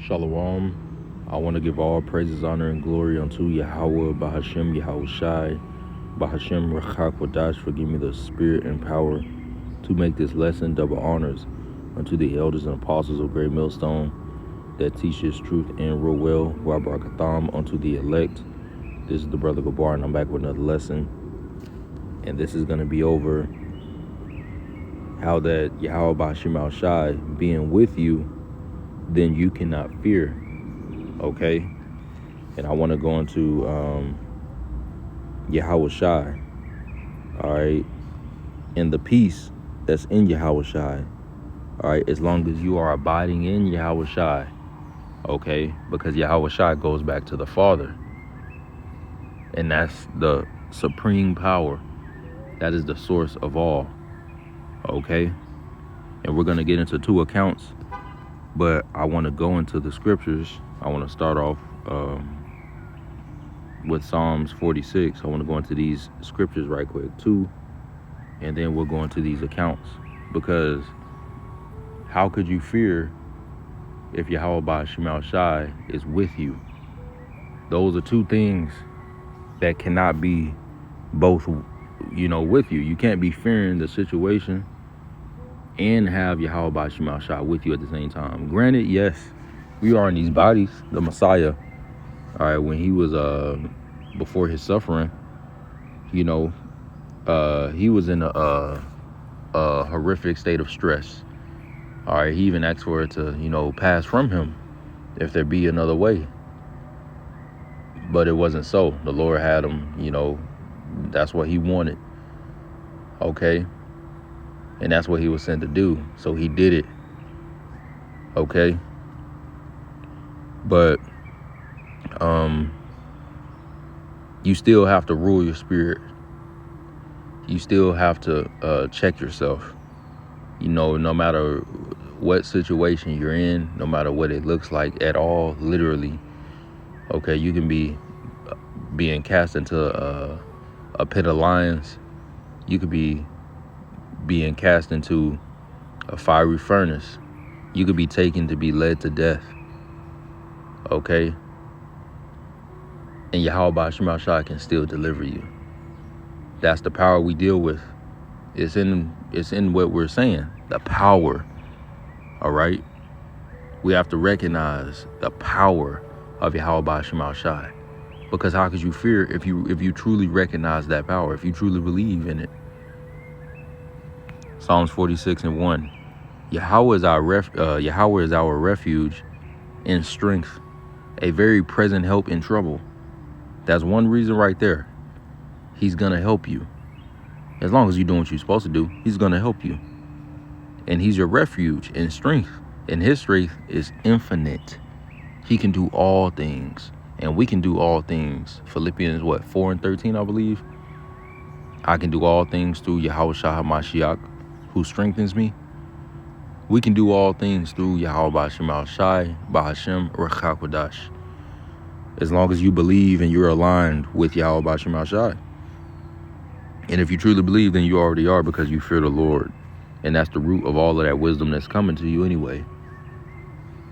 Shalom. I want to give all praises, honor, and glory unto Yahweh, Bahashem, Yahweh Shai, Bahashem, Rachak Wadash, for giving me the spirit and power to make this lesson double honors unto the elders and apostles of Great Millstone that teach this truth and real well, Wabarakatham, unto the elect. This is the Brother Gabar, and I'm back with another lesson. And this is going to be over how that Yahweh Bahashem Al Shai being with you, then you cannot fear. Okay? And I want to go into Yahweh Shai. Alright? And the peace that's in Yahweh Shai. Alright? As long as you are abiding in Yahweh Shai. Okay? Because Yahweh Shai goes back to the Father. And that's the supreme power. That is the source of all. Okay? And we're going to get into two accounts. But I want to go into the scriptures. I want to start off with Psalms 46. I want to go into these scriptures right quick too. And then we'll go into these accounts. Because how could you fear if Yahweh Bahashem Al Shai is with you? Those are two things that cannot be both, with you. You can't be fearing the situation and have Yahweh Bahashem Al Shai with you at the same time. Granted, yes, we are in these bodies. The Messiah, all right, when he was before his suffering, he was in a horrific state of stress. All right, he even asked for it to, pass from him if there be another way. But it wasn't so. The Lord had him, that's what he wanted. Okay. And that's what he was sent to do. So he did it. Okay. But you still have to rule your spirit. You still have to check yourself. No matter what situation you're in, no matter what it looks like at all, literally. Okay, you can be being cast into a pit of lions. You could be being cast into a fiery furnace. You could be taken to be led to death. Okay? And Yahweh Bahashem Al Shai can still deliver you. That's the power we deal with. It's in what we're saying. The power. Alright? We have to recognize the power of Yahweh Bahashem Al Shai. Because how could you fear if you truly recognize that power, if you truly believe in it? Psalms 46:1. Yahweh is our refuge and strength, a very present help in trouble. That's one reason right there. He's gonna help you. As long as you're doing what you're supposed to do, he's gonna help you. And he's your refuge and strength. And his strength is infinite. He can do all things. And we can do all things. Philippians 4:13, I believe. I can do all things through Yahweh Shai HaMashiach, who strengthens me. We can do all things through Yahweh Bahashem Al Shai, Bahashem Rachak Wadash. As long as you believe and you're aligned with Yahweh Bahashem Al Shai. And if you truly believe, then you already are, because you fear the Lord. And that's the root of all of that wisdom that's coming to you anyway.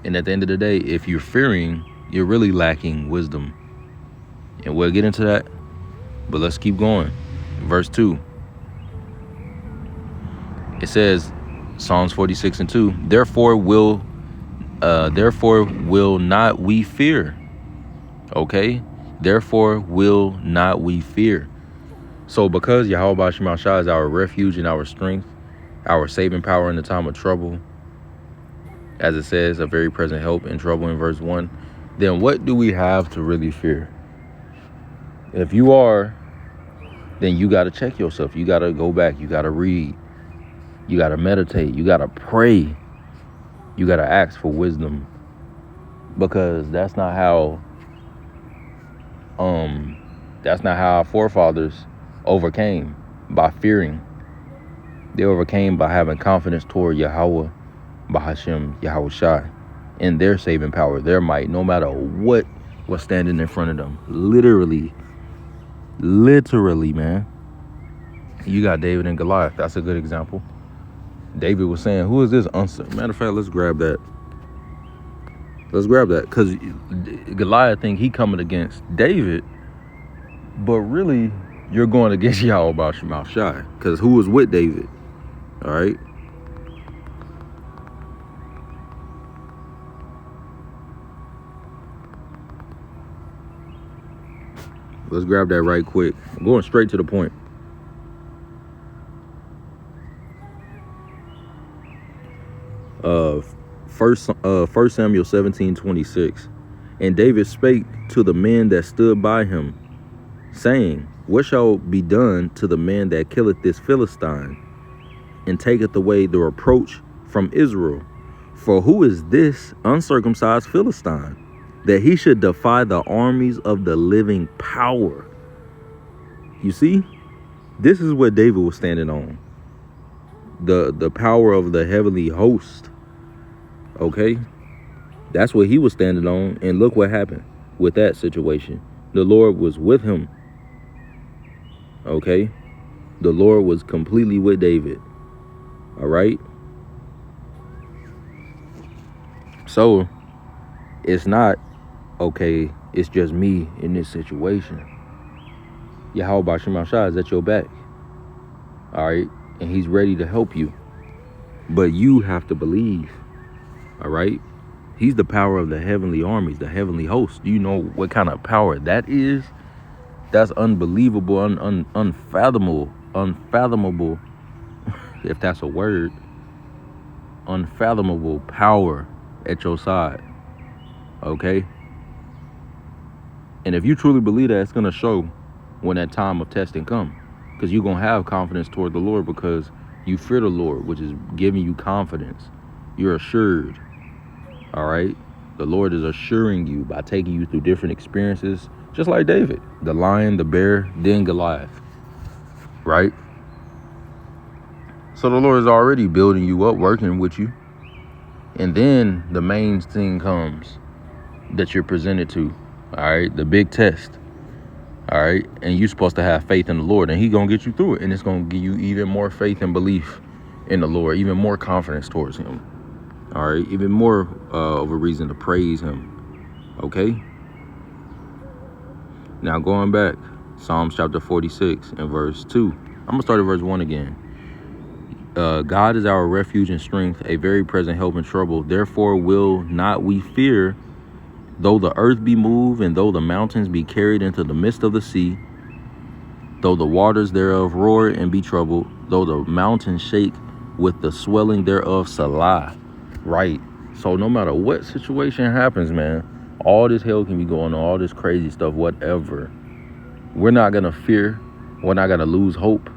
And at the end of the day, if you're fearing, you're really lacking wisdom. And we'll get into that. But let's keep going. Verse 2. It says, Psalms 46:2, therefore will not we fear. Okay? Therefore will not we fear. So because Yahweh Bahashem Al Shai is our refuge and our strength, our saving power in the time of trouble, as it says, a very present help in trouble in verse 1, then what do we have to really fear? If you are, then you got to check yourself. You got to go back. You got to read. You got to meditate. You got to pray. You got to ask for wisdom. Because that's not how our forefathers overcame, by fearing. They overcame by having confidence toward Yahweh Bahashem Yahweh Shai in their saving power, their might, no matter what was standing in front of them. Literally, man. You got David and Goliath. That's a good example. David was saying, who is this? Matter of fact, let's grab that. Let's grab that, because Goliath think he coming against David, but really you're going against Yahweh Shemal Shai, because who was with David? All right. Let's grab that right quick. I'm going straight to the point. First Samuel 17:26. And David spake to the men that stood by him, saying, what shall be done to the man that killeth this Philistine, and taketh away the reproach from Israel? For who is this uncircumcised Philistine, that he should defy the armies of the living power? You see, this is what David was standing on. The power of the heavenly host. Okay? That's what he was standing on. And look what happened with that situation. The Lord was with him. Okay? The Lord was completely with David. All right? So, it's not, okay, it's just me in this situation. Yahweh Shemal Shai is at your back. All right? And he's ready to help you. But you have to believe. All right? He's the power of the heavenly armies, the heavenly host. Do you know what kind of power that is? That's unbelievable, unfathomable, if that's a word. Unfathomable power at your side. Okay? And if you truly believe that, it's going to show when that time of testing comes. Because you're going to have confidence toward the Lord, because you fear the Lord, which is giving you confidence. You're assured. All right? The Lord is assuring you by taking you through different experiences, just like David. The lion, the bear, then Goliath. Right? So the Lord is already building you up, working with you. And then the main thing comes that you're presented to. All right? The big test. All right? And you're supposed to have faith in the Lord, and he's going to get you through it. And it's going to give you even more faith and belief in the Lord, even more confidence towards him. All right? Even more of a reason to praise him. Okay? Now going back, Psalms chapter 46 and verse 2. I'm going to start at verse 1 again. God is our refuge and strength, a very present help in trouble. Therefore will not we fear, though the earth be moved, and though the mountains be carried into the midst of the sea, though the waters thereof roar and be troubled, though the mountains shake with the swelling thereof. Salah. Right. So no matter what situation happens, man, all this hell can be going on, all this crazy stuff, whatever. We're not going to fear. We're not going to lose hope.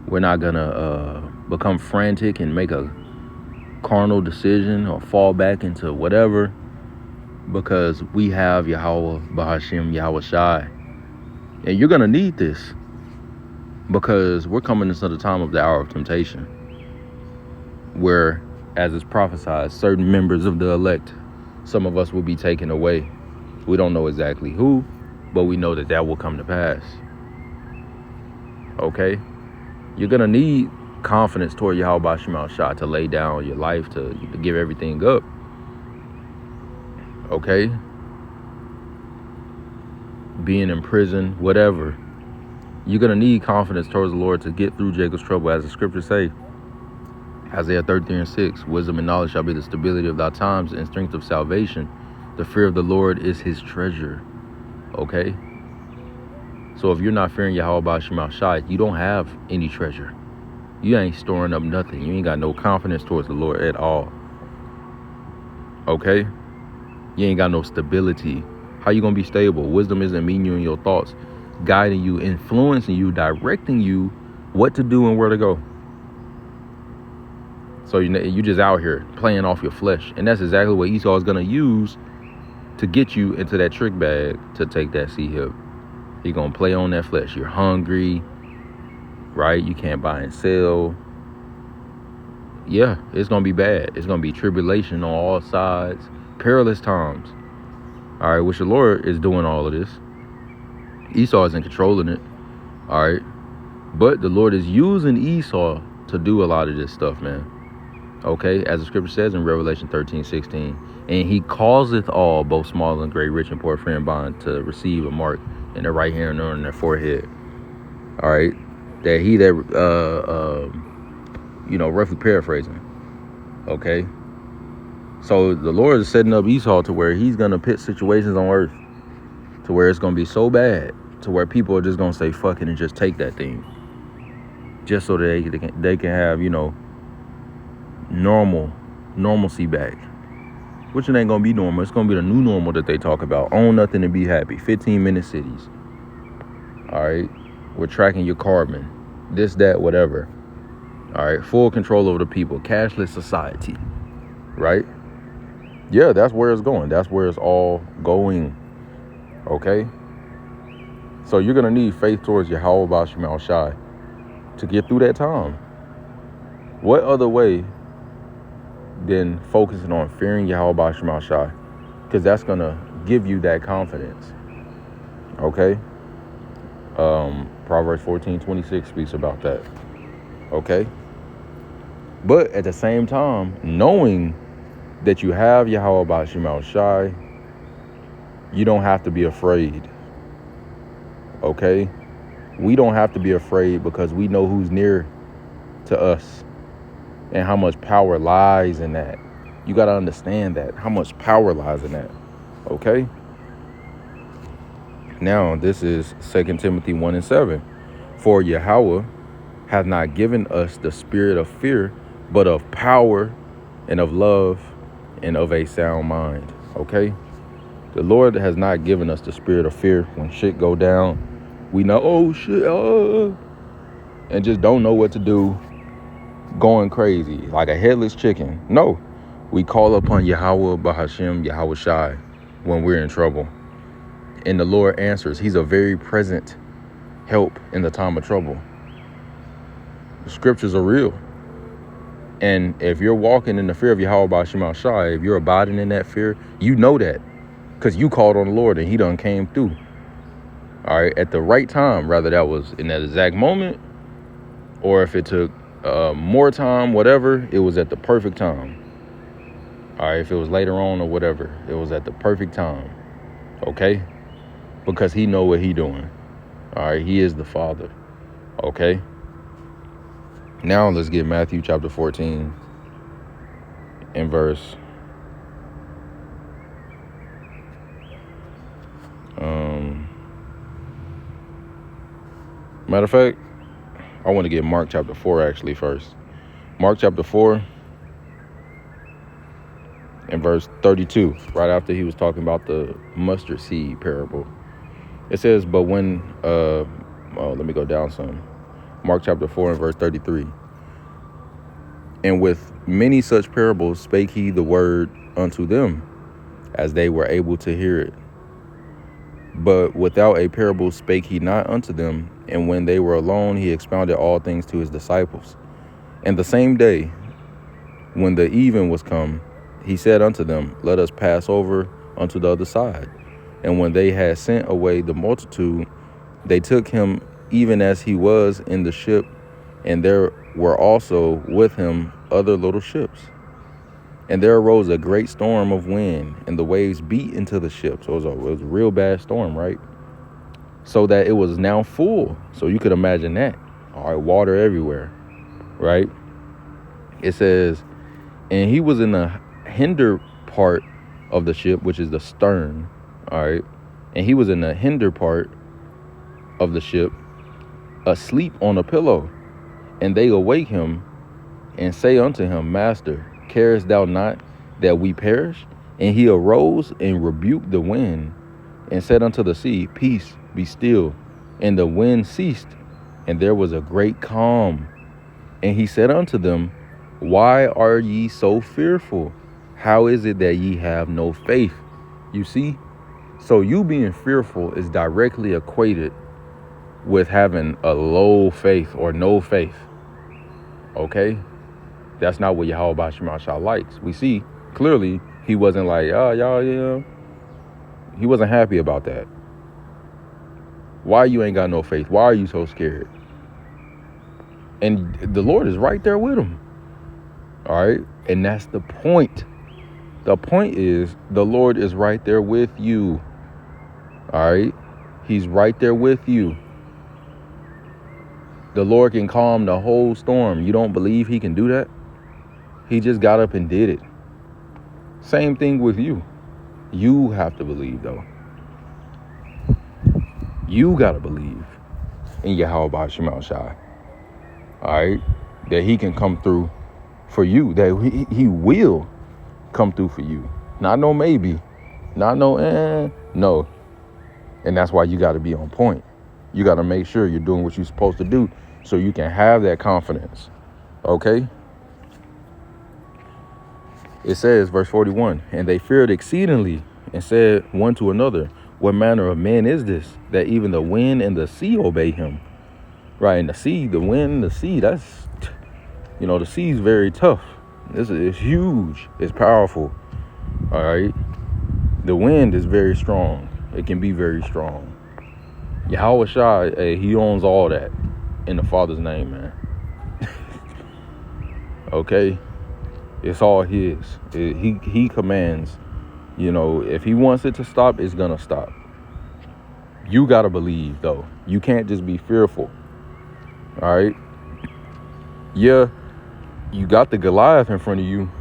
We're not going to become frantic and make a carnal decision or fall back into whatever, because we have Yahweh Bahashim, Yahweh Shai. And you're going to need this, because we're coming into the time of the hour of temptation, where, as is prophesied, certain members of the elect, some of us will be taken away. We don't know exactly who, but we know that that will come to pass. Okay? You're going to need confidence toward Yahweh Shemal Shai to lay down your life, to give everything up. Okay? Being in prison, whatever. You're going to need confidence towards the Lord to get through Jacob's trouble. As the scriptures say, Isaiah 33:6, wisdom and knowledge shall be the stability of thy times and strength of salvation. The fear of the Lord is his treasure. Okay? So if you're not fearing Yahweh Shemal Shai, you don't have any treasure. You ain't storing up nothing. You ain't got no confidence towards the Lord at all. Okay? You ain't got no stability. How you going to be stable? Wisdom isn't meeting you in your thoughts, guiding you, influencing you, directing you what to do and where to go. So you just out here playing off your flesh. And that's exactly what Esau is going to use to get you into that trick bag to take that sea hip. He's going to play on that flesh. You're hungry, right? You can't buy and sell. Yeah, it's going to be bad. It's going to be tribulation on all sides. Perilous times. All right, which the Lord is doing all of this. Esau isn't controlling it. All right. But the Lord is using Esau to do a lot of this stuff, man. Okay, as the scripture says in Revelation 13:16, and he causeth all, both small and great, rich and poor, free and bond, to receive a mark in their right hand or on their forehead. All right, that he that, roughly paraphrasing. Okay, so the Lord is setting up Esau to where he's gonna put situations on earth to where it's gonna be so bad to where people are just gonna say fuck it and just take that thing, just so that they can have normalcy back, which it ain't gonna be normal. It's gonna be the new normal that they talk about. Own nothing and be happy. 15-minute cities. All right, we're tracking your carbon, this, that, whatever. All right, full control over the people. Cashless society. Right? Yeah, that's where it's going. That's where it's all going. Okay. So you're gonna need faith towards Yahweh Ba'Shem Shai to get through that time. What other way than focusing on fearing Yahweh Ba'Shem Shai? Because that's gonna give you that confidence. Okay. Proverbs 14:26 speaks about that. Okay. But at the same time, knowing that you have Yahweh Ba'Shem Shai, you don't have to be afraid. Okay. We don't have to be afraid because we know who's near to us and how much power lies in that. You got to understand that, how much power lies in that. Okay. Now, this is 2 Timothy 1:7. For Yahweh hath not given us the spirit of fear, but of power and of love and of a sound mind. Okay. The Lord has not given us the spirit of fear. When shit go down, we know, oh shit, and just don't know what to do, going crazy like a headless chicken. No, we call upon Yahweh Ba'Shem Yahweh Shai when we're in trouble, and the Lord answers. He's a very present help in the time of trouble. The scriptures are real, and if you're walking in the fear of Yahweh Ba'Shem Shai, if you're abiding in that fear, you know that because you called on the Lord and he done came through. All right, at the right time, rather that was in that exact moment, or if it took more time, whatever, it was at the perfect time. All right, if it was later on or whatever, it was at the perfect time. Okay, because he know what he doing. All right, he is the Father. Okay. Now let's get Matthew chapter 14 and verse matter of fact, I want to get Mark chapter 4 actually first. Mark chapter 4 and verse 32, right after he was talking about the mustard seed parable. It says, but when, let me go down some. Mark chapter 4 and verse 33. And with many such parables spake he the word unto them, as they were able to hear it. But without a parable spake he not unto them. And when they were alone, he expounded all things to his disciples. And the same day, when the even was come, he said unto them, let us pass over unto the other side. And when they had sent away the multitude, they took him even as he was in the ship, and there were also with him other little ships. And there arose a great storm of wind, and the waves beat into the ship. So it was a real bad storm, right? So that it was now full. So you could imagine that. All right, water everywhere, right? It says, and he was in the hinder part of the ship, which is the stern, all right? And he was in the hinder part of the ship, asleep on a pillow. And they awake him and say unto him, Master, carest thou not that we perish? And he arose and rebuked the wind and said unto the sea, Peace, be still. And the wind ceased, and there was a great calm. And he said unto them, Why are ye so fearful? How is it that ye have no faith? You see? So you being fearful is directly equated with having a low faith or no faith. Okay? That's not what Yahweh Ba'Shem Shai likes. We see clearly he wasn't like, he wasn't happy about that. Why you ain't got no faith? Why are you so scared? And the Lord is right there with him. All right. And that's the point. The point is the Lord is right there with you. All right. He's right there with you. The Lord can calm the whole storm. You don't believe he can do that? He just got up and did it. Same thing with you. You have to believe, though. You got to believe in Yahweh Shema Shai. All right? That he can come through for you. That he will come through for you. Not no maybe. Not no no. And that's why you got to be on point. You got to make sure you're doing what you're supposed to do so you can have that confidence. Okay? It says, verse 41, and they feared exceedingly and said one to another, what manner of man is this, that even the wind and the sea obey him? Right, and the sea, the wind, the sea, that's, the sea is very tough. It's huge. It's powerful. All right? The wind is very strong. It can be very strong. Yahweh Shai, he owns all that in the Father's name, man. Okay? It's all his. He commands. If he wants it to stop, it's gonna stop. You gotta believe, though. You can't just be fearful. All right? Yeah, you got the Goliath in front of you.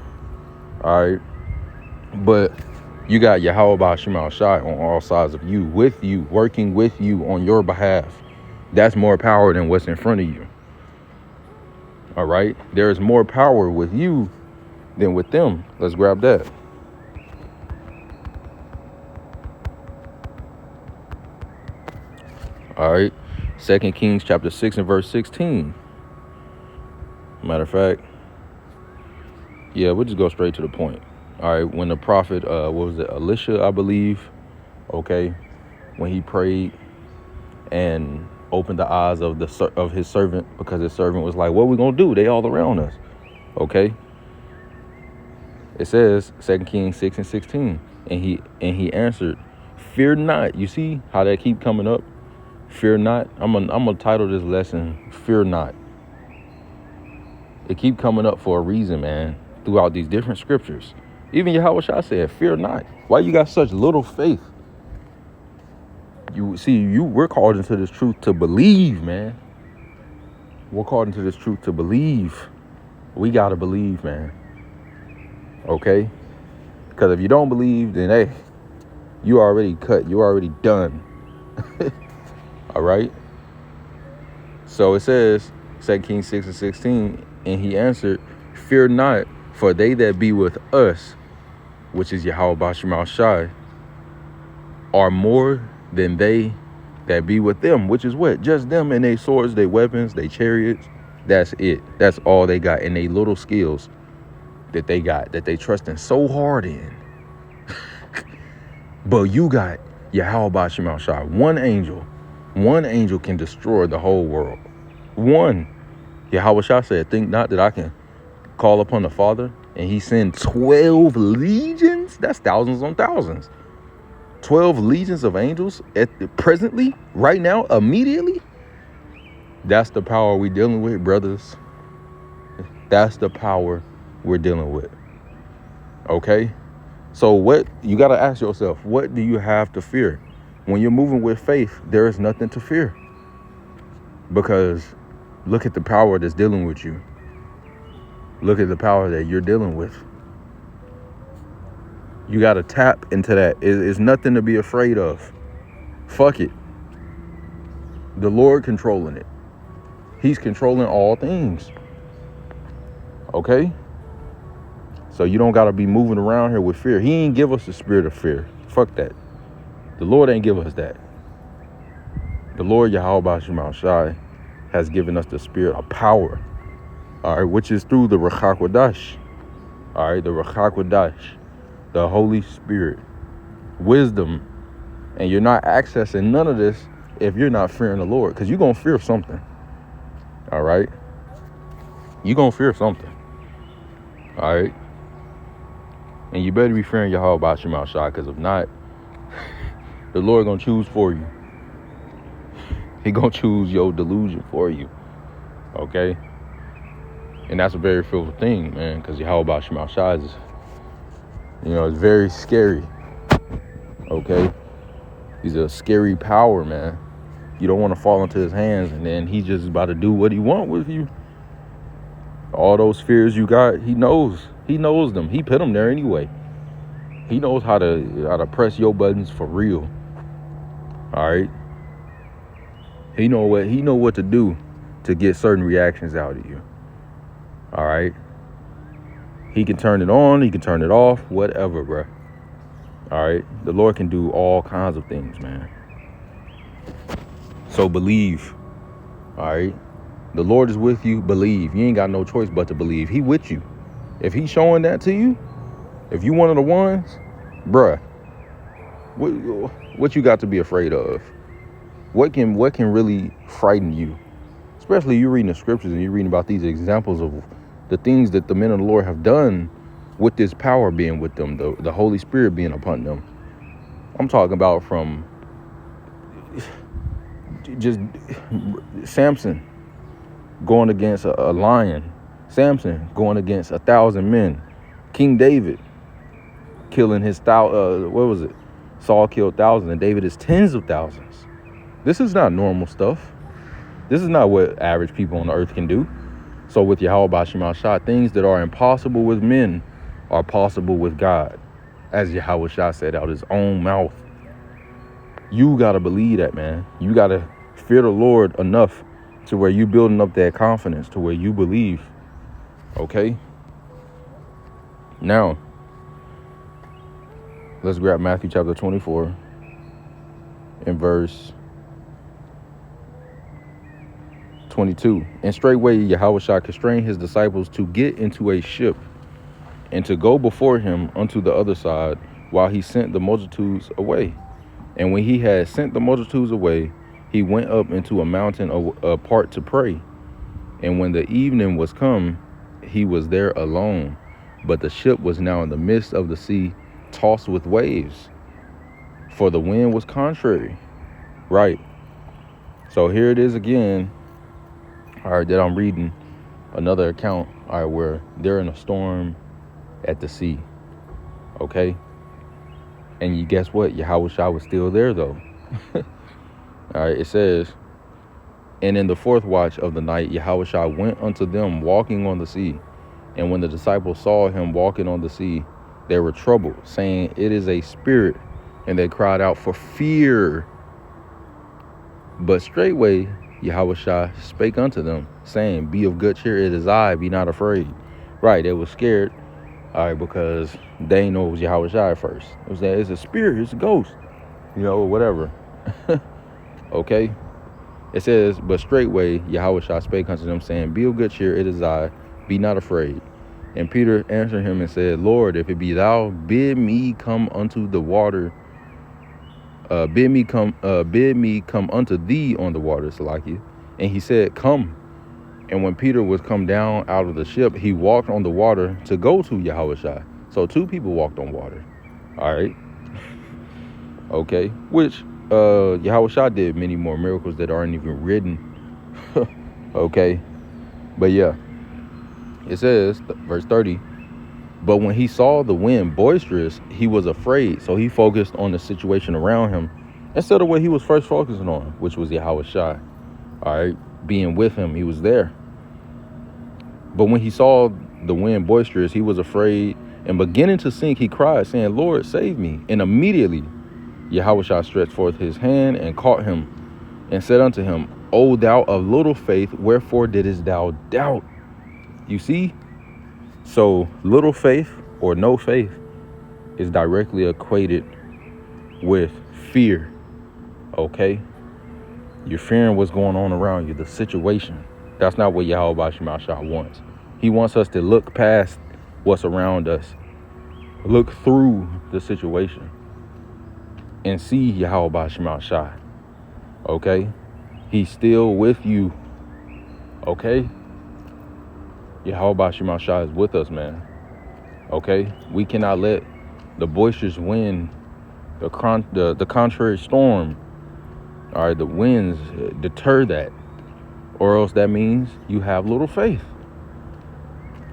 All right? But you got Yahweh Shema Shai on all sides of you, with you, working with you on your behalf. That's more power than what's in front of you. All right? There is more power with you than with them. Let's grab that. All right. 2 Kings chapter 6 and verse 16. Matter of fact, yeah, we'll just go straight to the point. All right. When the prophet, Elisha, I believe, okay, when he prayed and opened the eyes of his servant, because his servant was like, what are we going to do? They all around us. Okay. It says 2 Kings 6 and 16. And he answered, fear not. You see how that keep coming up? Fear not. I'm gonna title this lesson, Fear Not. It keep coming up for a reason, man, throughout these different scriptures. Even Yahweh Shai said, fear not. Why you got such little faith? We're called into this truth to believe, man. We're called into this truth to believe. We gotta believe, man. Okay? Because if you don't believe, then hey, you already cut. You already done. All right? So it says, 2 Kings 6 and 16, and he answered, fear not, for they that be with us, which is Yahweh Shema Shai, are more than they that be with them, which is what? Just them and their swords, their weapons, their chariots. That's it. That's all they got. And they little skills that they got, that they trusting so hard in. But you got Yahweh Shema Shai. One angel can destroy the whole world. One. Yahweh Shai said, think not that I can call upon the Father and he send 12 legions? That's thousands on thousands. 12 legions of angels presently, right now, immediately? That's the power we're dealing with, brothers. That's the power we're dealing with. Okay? So what, you got to ask yourself, what do you have to fear? When you're moving with faith, there is nothing to fear. Because look at the power that's dealing with you. Look at the power that you're dealing with. You got to tap into that. It's nothing to be afraid of. Fuck it. The Lord controlling it. He's controlling all things. Okay? So you don't got to be moving around here with fear. He ain't give us the spirit of fear. Fuck that. The Lord ain't give us that. The Lord Yahweh Shema Shai has given us the spirit of power. All right, which is through the Ruach HaKodesh. All right, the Ruach HaKodesh. The Holy Spirit. Wisdom. And you're not accessing none of this if you're not fearing the Lord. Because you're going to fear something. All right? You're going to fear something. All right? And you better be fearing Yahweh Shema Shai. Because if not, the Lord going to choose for you. He going to choose your delusion for you. Okay? And that's a very fearful thing, man, because Yahweh Shema Shai is, it's very scary. Okay? He's a scary power, man. You don't want to fall into his hands, and then he's just about to do what he wants with you. All those fears you got, he knows. He knows them. He put them there anyway. He knows how to press your buttons for real. All right? He know what to do to get certain reactions out of you. All right? He can turn it on, he can turn it off, whatever, bro. All right? The Lord can do all kinds of things, man. So believe. All right? The Lord is with you, believe. You ain't got no choice but to believe. He with you. If he's showing that to you, if you one of the ones, bruh, what you got to be afraid of? What can really frighten you? Especially you reading the scriptures and you're reading about these examples of the things that the men of the Lord have done with this power being with them, the Holy Spirit being upon them. I'm talking about from just Samson going against a lion, Samson going against 1,000 men, King David killing his Saul killed thousands and David is tens of thousands. This is not normal stuff. This is not what average people on the earth can do. So with Yahweh Shema Shai, things that are impossible with men are possible with God, as Yahweh Shai said out his own mouth. You got to believe that, man. You got to fear the Lord enough to where you building up that confidence to where you believe. Okay? Now, let's grab Matthew chapter 24 and verse 22. And straightway Yahweh shall constrain his disciples to get into a ship and to go before him unto the other side while he sent the multitudes away. And when he had sent the multitudes away, he went up into a mountain apart to pray. And when the evening was come, he was there alone. But the ship was now in the midst of the sea, tossed with waves, for the wind was contrary. Right. So here it is again. All right, that I'm reading another account. All right, where they're in a storm at the sea. Okay. And you guess what? Yahweh Shai was still there though. All right, it says, and in the fourth watch of the night, Yahweh Shai went unto them walking on the sea. And when the disciples saw him walking on the sea, they were troubled, saying, it is a spirit. And they cried out for fear. But straightway Yahweh Shai spake unto them, saying, be of good cheer, it is I, be not afraid. Right, they were scared, all right, because they didn't know it was Yahweh Shai at first. It was that it's a spirit, it's a ghost, whatever. Okay. It says, but straightway Yahweh Shai spake unto them, saying, be of good cheer, it is I, be not afraid. And Peter answered him and said, Lord, if it be thou, bid me come unto the water. Bid me come unto thee on the water, Salakia. And he said, come. And when Peter was come down out of the ship, he walked on the water to go to Yahweh Shai. So two people walked on water. All right. Okay. Which Yahweh Shai did many more miracles that aren't even written. Okay. But yeah. It says, verse 30, but when he saw the wind boisterous, he was afraid. So he focused on the situation around him instead of what he was first focusing on, which was Yahweh Shai. All right, being with him, he was there. But when he saw the wind boisterous, he was afraid, and beginning to sink, he cried, saying, Lord, save me. And immediately Yahweh Shai stretched forth his hand and caught him and said unto him, O thou of little faith, wherefore didst thou doubt? You see? So little faith or no faith is directly equated with fear. Okay? You're fearing what's going on around you, the situation. That's not what Yahweh Shema Shai wants. He wants us to look past what's around us. Look through the situation and see Yahweh Shema Shai. Okay? He's still with you. Okay? Yahweh Shema Shai is with us, man. Okay? We cannot let the boisterous wind, the contrary storm, all right, the winds deter that. Or else that means you have little faith.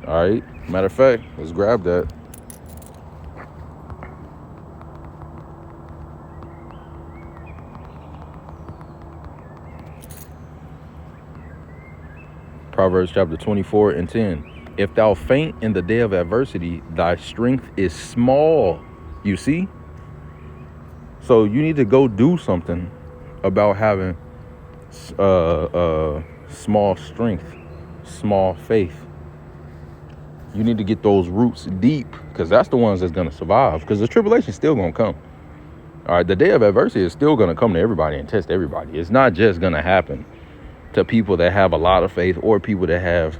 All right. Matter of fact, let's grab that. Proverbs chapter 24 and 10. If thou faint in the day of adversity, thy strength is small. You see? So you need to go do something about having small strength, small faith. You need to get those roots deep, because that's the ones that's going to survive, because the tribulation is still going to come. All right, the day of adversity is still going to come to everybody and test everybody. It's not just going to happen to people that have a lot of faith or people that have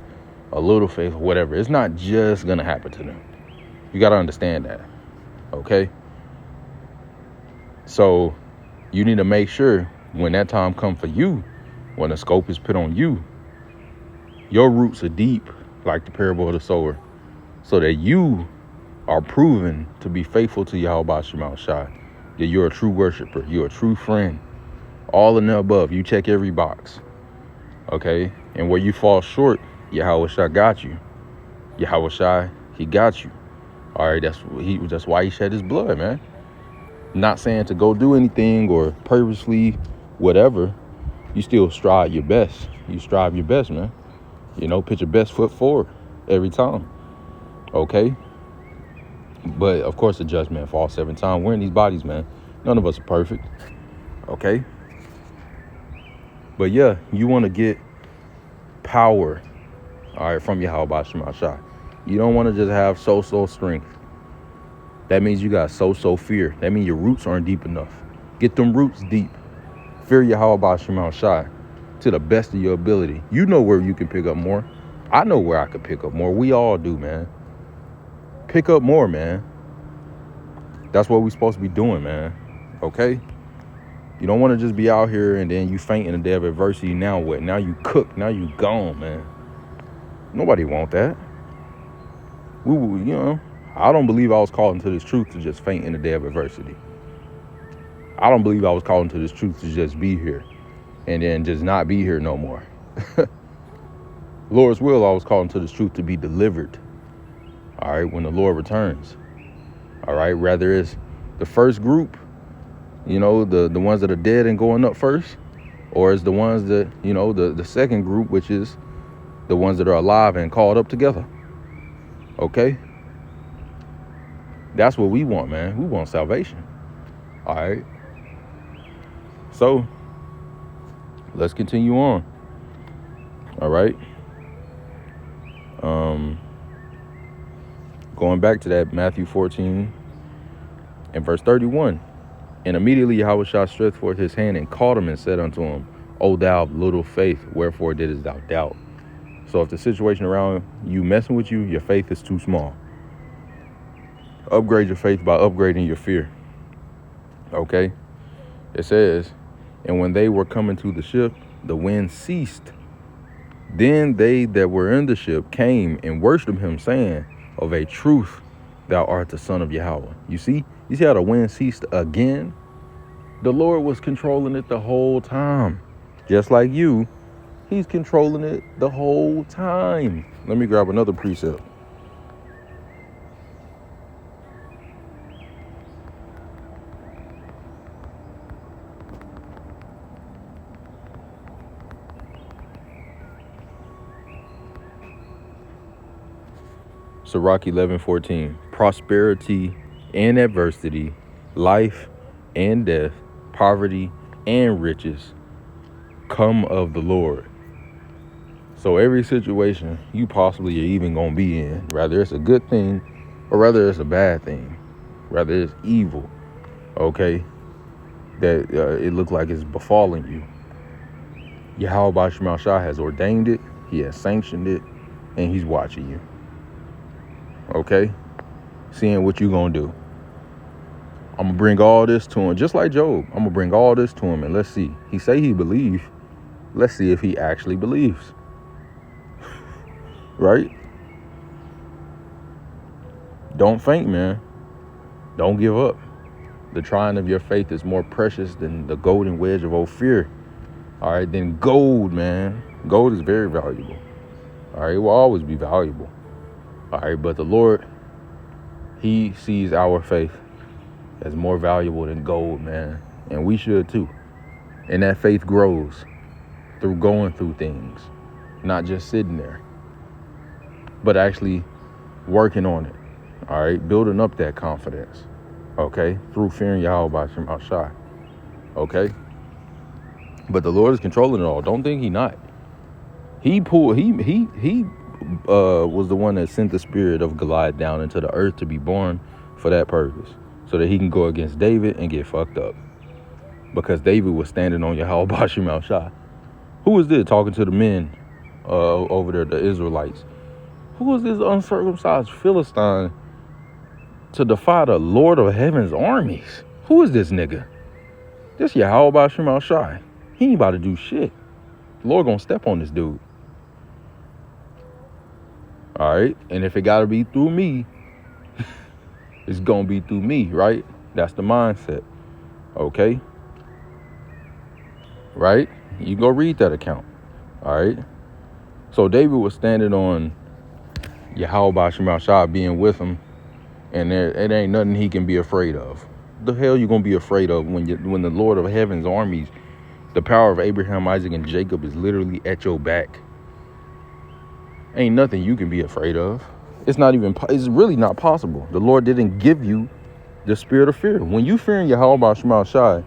a little faith or whatever. It's not just going to happen to them. You got to understand that. Okay? So you need to make sure when that time comes for you, when the scope is put on you, your roots are deep, like the parable of the sower, so that you are proven to be faithful to Yahweh Shema Shai, that you're a true worshiper, you're a true friend, all in the above. You check every box. Okay? And where you fall short, Yahweh Shai got you. Yahweh Shai, he got you. All right, that's why he shed his blood, man. Not saying to go do anything or purposely whatever. You still strive your best. You strive your best, man. You know, put your best foot forward every time. Okay? But of course the judgment falls 7 times. We're in these bodies, man. None of us are perfect. Okay? But yeah, you want to get power, all right, from Yahweh Shema Shai. You don't want to just have so-so strength. That means you got so-so fear. That means your roots aren't deep enough. Get them roots deep. Fear Yahweh Shema Shai to the best of your ability. You know where you can pick up more. I know where I could pick up more. We all do, man. Pick up more, man. That's what we're supposed to be doing, man. Okay? You don't want to just be out here and then you faint in the day of adversity. Now what? Now you cook. Now you gone, man. Nobody want that. I don't believe I was called into this truth to just faint in the day of adversity. I don't believe I was called into this truth to just be here and then just not be here no more. Lord's will, I was called into this truth to be delivered. All right, when the Lord returns. All right, rather it's the first group, the ones that are dead and going up first, or it's the ones that, the second group, which is the ones that are alive and called up together. Okay? That's what we want, man. We want salvation. All right? So, let's continue on. All right? Going back to that Matthew 14 and verse 31. And immediately Yahweh Shai stretched forth his hand and caught him and said unto him, O thou of little faith, wherefore didst thou doubt? So if the situation around you messing with you, your faith is too small. Upgrade your faith by upgrading your fear. Okay? It says, and when they were coming to the ship, the wind ceased. Then they that were in the ship came and worshipped him, saying, of a truth, thou art the Son of Yahweh. You see how the wind ceased again? The Lord was controlling it the whole time. Just like you, he's controlling it the whole time. Let me grab another precept. Sirach 11:14. Prosperity and adversity, life and death, poverty and riches come of the Lord. So every situation you possibly are even going to be in, whether it's a good thing or whether it's a bad thing, whether it's evil, okay, that it looks like it's befalling you, Yahweh Shema Shai has ordained it, he has sanctioned it, and he's watching you. Okay? Seeing what you gonna do. I'm gonna bring all this to him, just like Job. I'm gonna bring all this to him and let's see. He say he believes. Let's see if he actually believes. Right? Don't faint, man. Don't give up. The trying of your faith is more precious than the golden wedge of Ophir. All right, then gold, man. Gold is very valuable. All right, it will always be valuable. All right, but the Lord, he sees our faith as more valuable than gold, man. And we should too. And that faith grows through going through things, not just sitting there, but actually working on it. All right, building up that confidence. Okay, through fearing Yahweh Shem Shai. Okay, but the Lord is controlling it all. Don't think he not. He was the one that sent the spirit of Goliath down into the earth to be born for that purpose, so that he can go against David and get fucked up. Because David was standing on Yahweh Shem Shai. Who was this talking to the men over there, the Israelites? Who was this uncircumcised Philistine to defy the Lord of Heaven's armies? Who is this nigga? This Yahweh Shem Shai. He ain't about to do shit. The Lord gonna step on this dude. All right, and if it gotta be through me, it's gonna be through me, right? That's the mindset. Okay, right? You go read that account. All right. So David was standing on Yahweh Shem Shai being with him, and it ain't nothing he can be afraid of. The hell you gonna be afraid of when the Lord of Heaven's armies, the power of Abraham, Isaac, and Jacob is literally at your back? Ain't nothing you can be afraid of. It's really not possible. The Lord didn't give you the spirit of fear. When you fear in Yahweh Shem Shai,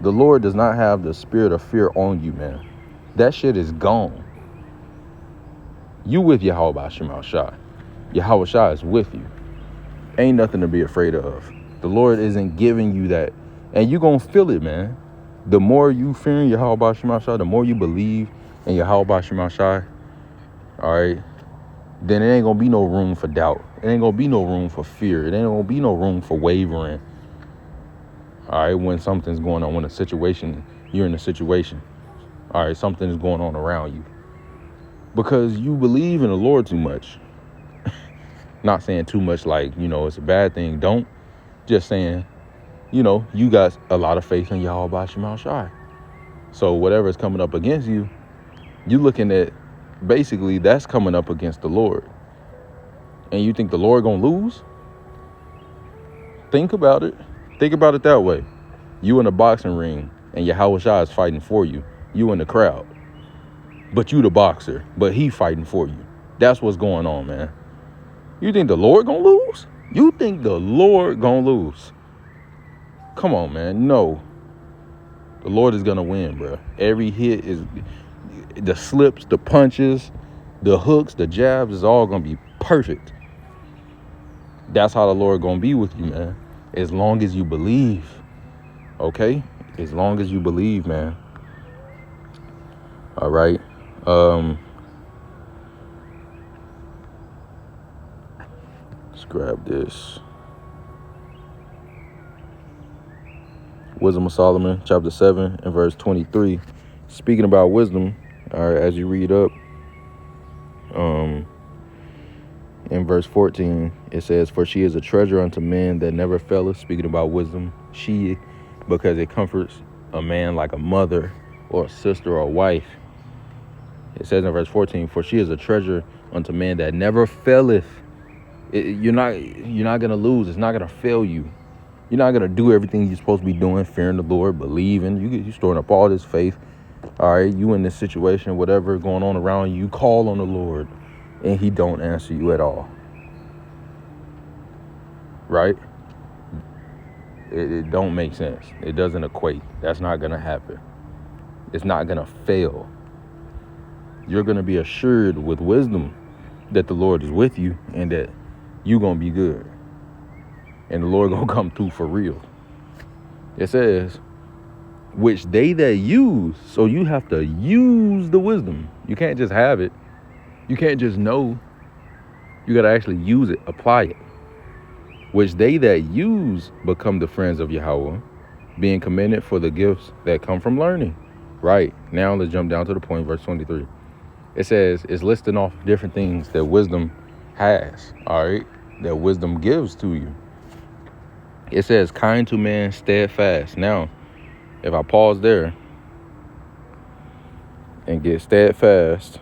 the Lord does not have the spirit of fear on you, man. That shit is gone. You with Yahweh Shem Shai. Yahweh Shai is with you. Ain't nothing to be afraid of. The Lord isn't giving you that. And you gonna feel it, man. The more you fear in Yahweh Shem Shai, the more you believe in Yahweh Shem Shai, all right, then it ain't gonna be no room for doubt. It ain't gonna be no room for fear. It ain't gonna be no room for wavering. All right, when something's going on, when you're in a situation, all right, something is going on around you. Because you believe in the Lord too much. Not saying too much like, it's a bad thing. Don't. Just saying, you got a lot of faith in Yahweh Shem Shai. So whatever is coming up against you, you looking at, basically, that's coming up against the Lord. And you think the Lord gonna lose? Think about it. Think about it that way. You in a boxing ring and Yahweh Shai is fighting for you. You in the crowd. But you the boxer. But he fighting for you. That's what's going on, man. You think the Lord gonna lose? You think the Lord gonna lose? Come on, man. No. The Lord is gonna win, bro. Every hit is... the slips, the punches, the hooks, the jabs is all gonna be perfect. That's how the Lord gonna be with you, man. As long as you believe. Okay? As long as you believe, man. All right. Let's grab this. Wisdom of Solomon, chapter 7 and verse 23. Speaking about wisdom, all right, as you read up, in verse 14, it says, "For she is a treasure unto men that never faileth." Speaking about wisdom, because it comforts a man like a mother or a sister or a wife. It says in verse 14, "For she is a treasure unto man that never faileth." You're not gonna lose. It's not gonna fail you. You're not gonna do everything you're supposed to be doing, fearing the Lord, believing. You're storing up all this faith. All right, you in this situation, whatever going on around you, call on the Lord, and he don't answer you at all. Right? It don't make sense. It doesn't equate. That's not going to happen. It's not going to fail. You're going to be assured with wisdom that the Lord is with you and that you're going to be good. And the Lord going to come through for real. It says, which they that use. So you have to use the wisdom. You can't just have it. You can't just know. You got to actually use it, apply it. Which they that use become the friends of Yahweh, being commended for the gifts that come from learning. Right. Now let's jump down to the point, verse 23. It says, it's listing off different things that wisdom has. All right. That wisdom gives to you. It says, kind to man, steadfast. Now, if I pause there and get steadfast,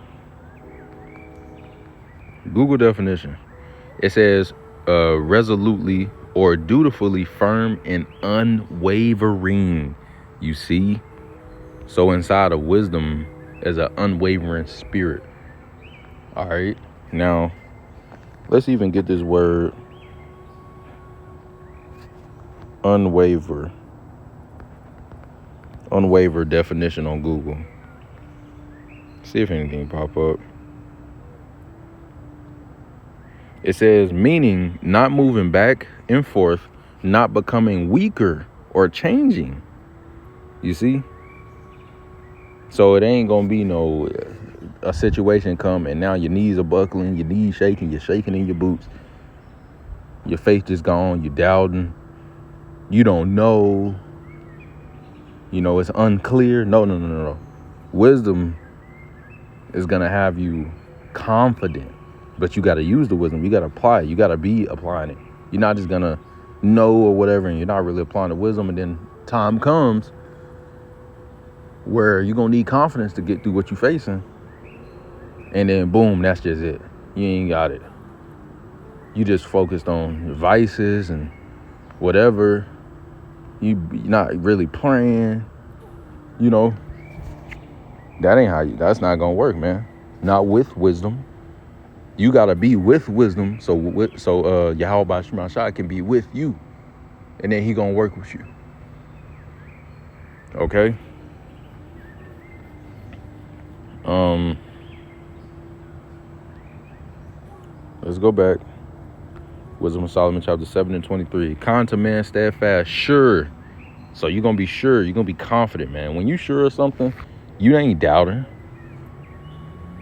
Google definition. It says resolutely or dutifully firm and unwavering. You see? So inside of wisdom is an unwavering spirit. All right. Now, let's even get this word unwaver definition on Google. See if anything pop up. It says meaning not moving back and forth, not becoming weaker or changing. You see? So it ain't gonna be no a situation come and now your knees are buckling, your knees shaking, you're shaking in your boots, your faith is gone, you're doubting, you don't know, it's unclear. No. Wisdom is gonna have you confident, but you gotta use the wisdom. You gotta apply it. You gotta be applying it. You're not just gonna know or whatever and you're not really applying the wisdom, and then time comes where you're gonna need confidence to get through what you're facing, and then boom, that's just it. You ain't got it. You just focused on vices and whatever. You're not really praying. That ain't that's not gonna work, man. Not with wisdom. You gotta be with wisdom so Yahweh Shema Shai can be with you, and then he gonna work with you. Okay. Let's go back. Wisdom of Solomon, chapter 7 and 23. Kind to man, steadfast, sure. So you're going to be sure. You're going to be confident, man. When you sure of something, you ain't doubting.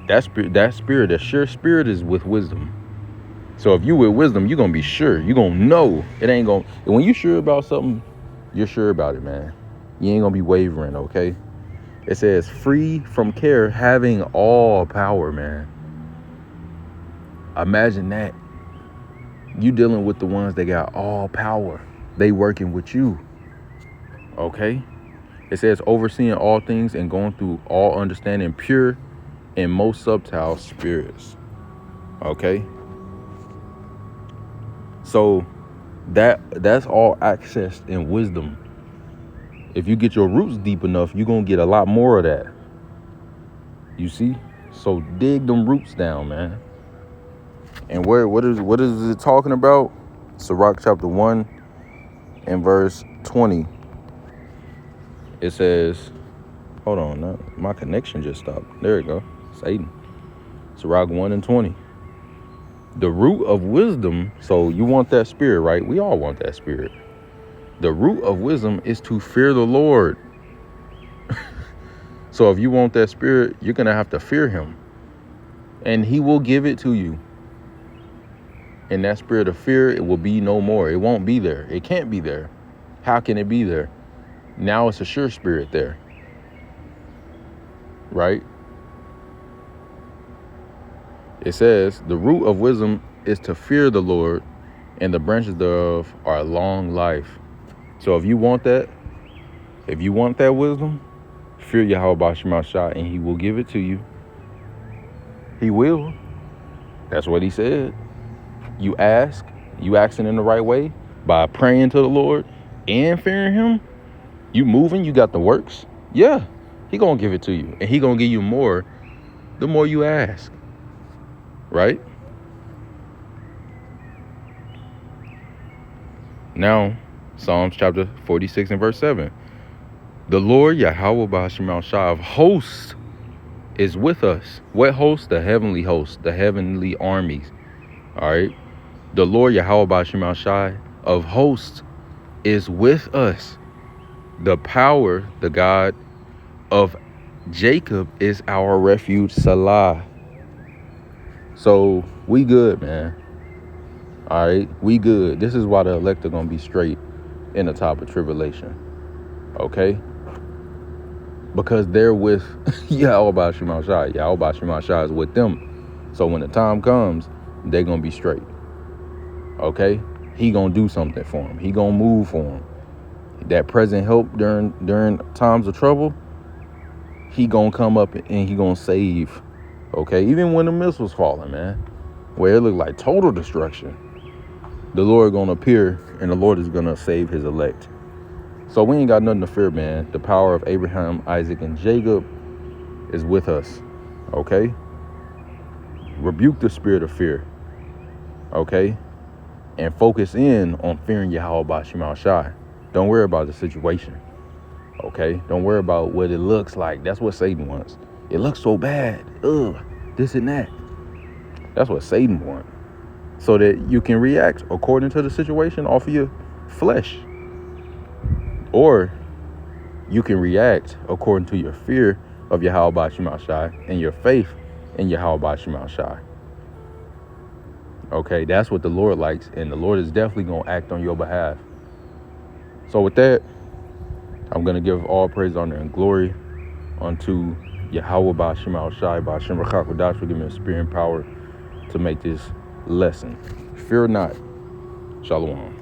That sure spirit is with wisdom. So if you with wisdom, you're going to be sure. You're going to know. It ain't going to... When you sure about something, you're sure about it, man. You ain't going to be wavering, okay? It says, free from care, having all power, man. Imagine that. You dealing with the ones that got all power. They working with you. Okay? It says overseeing all things and going through all understanding, pure and most subtle spirits. Okay? So that's all accessed in wisdom. If you get your roots deep enough, you're going to get a lot more of that. You see? So dig them roots down, man. And what is it talking about? Sirach chapter 1 and verse 20. It says, hold on, no, my connection just stopped. There we go. Satan. Sirach 1 and 20. The root of wisdom, so you want that spirit, right? We all want that spirit. The root of wisdom is to fear the Lord. So if you want that spirit, you're going to have to fear him. And he will give it to you. And that spirit of fear, it will be no more. It won't be there. It can't be there. How can it be there? Now it's a sure spirit there. Right? It says, the root of wisdom is to fear the Lord, and the branches thereof are long life. So if you want that wisdom, fear Yahweh Shema Shai, and he will give it to you. He will. That's what he said. You asking in the right way by praying to the Lord and fearing him. You moving, you got the works. Yeah, he gonna give it to you, and he gonna give you more the more you ask. Right? Now, Psalms chapter 46 and verse 7. The Lord Yahweh B'Hashemel Shai of hosts is with us. What host? The heavenly host, the heavenly armies. All right. The Lord Yahweh B'Hashemel Shai of hosts is with us. The power, the God of Jacob is our refuge, Salah. So we good, man. All right, we good. This is why the elect are gonna be straight in the top of tribulation. Okay? Because they're with Yahweh B'Hashemel Shai. Yahweh B'Hashemel Shai is with them. So when the time comes, they're gonna be straight. Okay? He gonna do something for them. He gonna move for them. That present help during times of trouble, he gonna come up and he gonna save. Okay? Even when the missiles falling, man. where it looked like total destruction, the Lord gonna appear and the Lord is gonna save his elect. So we ain't got nothing to fear, man. The power of Abraham, Isaac, and Jacob is with us, okay? Rebuke the spirit of fear, okay? And focus in on fearing Yahweh Ba'Shem Al-Shai. Don't worry about the situation, okay? Don't worry about what it looks like. That's what Satan wants. It looks so bad. Ugh, this and that. That's what Satan wants. So that you can react according to the situation off of your flesh. Or you can react according to your fear of Yahweh Ba'Shem Al-Shai and your faith in Yahweh Ba'Shem Al-Shai. Okay, that's what the Lord likes, and the Lord is definitely going to act on your behalf. So with that, I'm going to give all praise, honor, and glory unto Yahweh Ba'Shem Al-Shai, Ba'Shem Rachak for giving me a spirit and power to make this lesson. Fear not. Shalom.